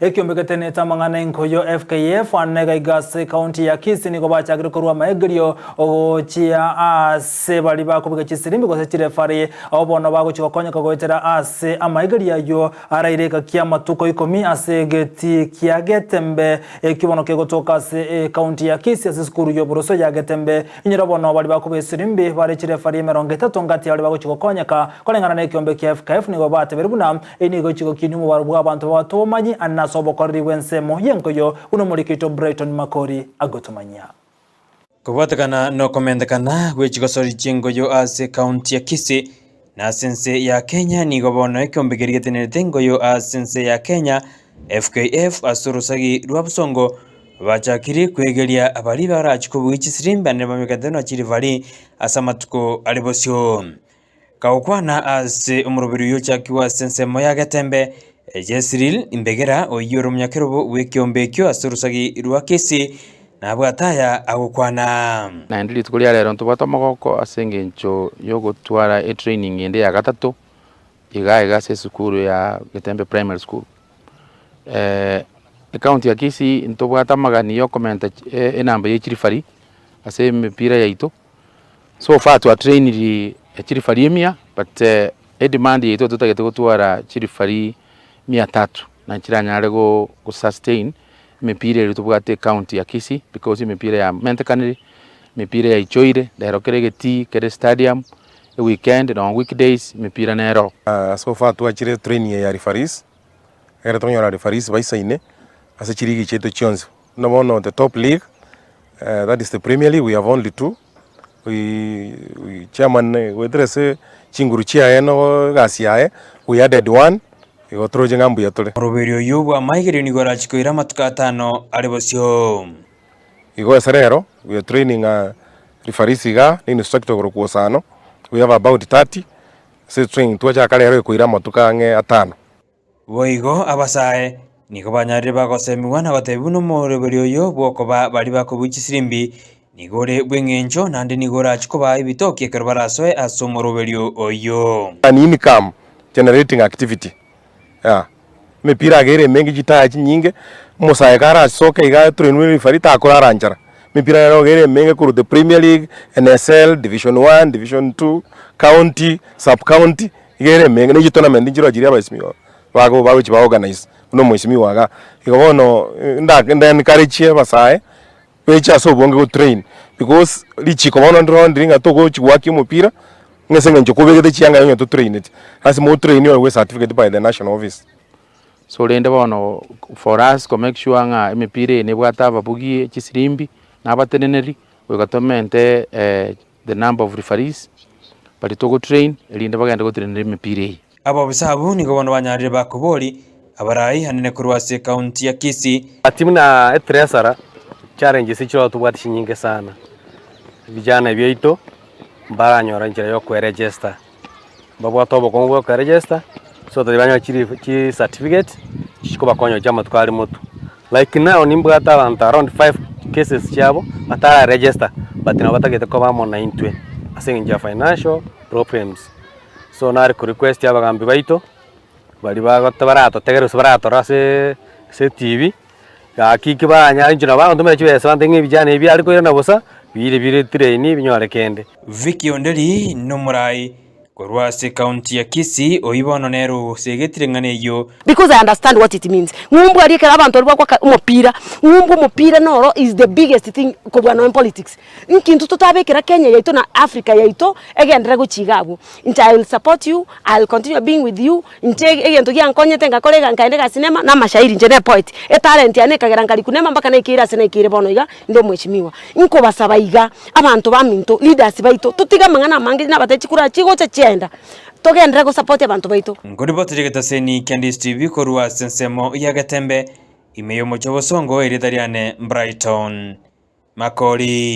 Ekiombe geteneta mang'ana inkoyo FKF anega Gusii county ya Kisii niko bachagire korwa maegerio ogochia ase bali bakubiga chisirimbi gose chirefari abo bono bagochikokonya kogotera ase amaegeria yo araireka kia matuko 10 ase geti kia Getembe ekibono kegotoka ase county ya Kisii ase skuru yo boroso ya Getembe inyira bono bali bakubiga chisirimbi bari chirefari 30 ngati bali bagochikokonya ka kolengana na ekiombe kia FKF niko bateberibuna enigo chiko kinyumu barubwa abantu batomanyi sobokori wensemo yenkoyo unomurikito Brighton Makori agotomanya kubatakana no komendekana wechigosori chingoyo ase county ya Kisii na sense ya Kenya ni gobono ekiombegerietenete ngoyo ase sense ya Kenya FKF asurusagi rwabusongo bachakiri kwegeria abali barachikubuga chisirimba ne bamikadeno chirivali asamatuko alibosyo kaukwana ase umurubiri yo chakiwa sense moya Getembe Jesiril imbegera oyoro munyakerobo wekiombe kyo asurusagi rwa Kisii na bwataya agukwana na ndiri tukuri rero ntubata magoko asengencho yo gutwara training ende ya gatatu iga se sukuru ya Getembe primary school county ya Kisii ntubata magani yo komenta enamba y'ikirifari ase mipira yaito so far to train ikirifari emia but demand yaito tutagete gutwara kirifari 300 na kiranyare go sustain mipira iri tubwate county ya Kisii because mipira ya mentekaniri mipira ya ichoire ndero geti kere stadium a weekend and on weekdays mipira nero so far tuachire training ya referees era tonyora referees baisaine ase chirigi cheto chionzo no one the top league that is the Premier League. We have only two. We chairman wedrese chinguru chia eno gasiae we added one. Igotroje ngambu yatole roberio yubu amaigere ni gorachiko ira matuka 5 alibosyo igo serero we are training referees ga ni instructor gro kuosano we have about 30 so training tuacha kalero ko ira matuka nge 5 boigo abasae niko banyarire bagosemiwa na gotebuno mo roberio yo bwoko bali bakubichisirimbi nigore bwengencho nande nigorachiko ba ibitoke kerbarasoe asomo roberio oyo an income generating activity mipira gere mengi jita nyinge musaye kara soka iga trainwe farita akora ranjara mipira yaro gere mengi kuru the Premier League, NSL, Division 1, Division 2, County, Sub County gere mengi ne tournament njiro ajiria basimiwa bago chiba organize no mwesimiwa ga igobono nda encourage basaye pecha so bonge go train because lichi kobono ndringa to go chiwaki mupira ngesenge njokobegete chianga yonyo to train it as mo train your certificate by the national office so lende bono for us to make sure nga emipire ne bwata babugie chisirimbi na bateneneri we gatomente the number of referees but to go train linde bagenda go train emipire abo bisabu ni gobono banyarire bakubori abarai hanene kurwase county ya Kisii timu na etresara challenge sichiro tubwati nyingi sana vijana byeito baranyora njira yo register babwa tobo kongo ko register so tubanya chiri certificate chiko bakonyo jama twali mutu like now nimbwa talanta around 5 cases chabo atara register but na batagete ko bamo na intwe asenja financial problems so na request yaba gambi baito bali bagotbarato tegeruso barato rase se TV ya kiki banya njira ba ndomere chiwe sante vijana ibi ariko yana bosa bire train binyore kende Viki onderi no murai korwase county ya Kisii oibono nero segetire ngane yo because I understand what it means ngumbu arike abantu alwa kwa umupira ngumbu mupira noro is the biggest thing ko bwana in politics nkintu tutabekera Kenya yaito na Africa yaito egendera go chigabu I will support you, I will continue being with you egento gya nkonyete ngakolega nkaende ga cinema na mashairi njene poet talent yane kagera ngari kunema mpaka na ikira sene ikire bono iga ndo mweshimiwa nko basaba iga abantu baminto leaders baito tutiga mangana mangi na batechikura chigo chenda togendera go support abantu baito ngori botirigeta seni Candice TV korwa sensemo ya Getembe imeyo mocho bosongo eritariane Brighton Makori.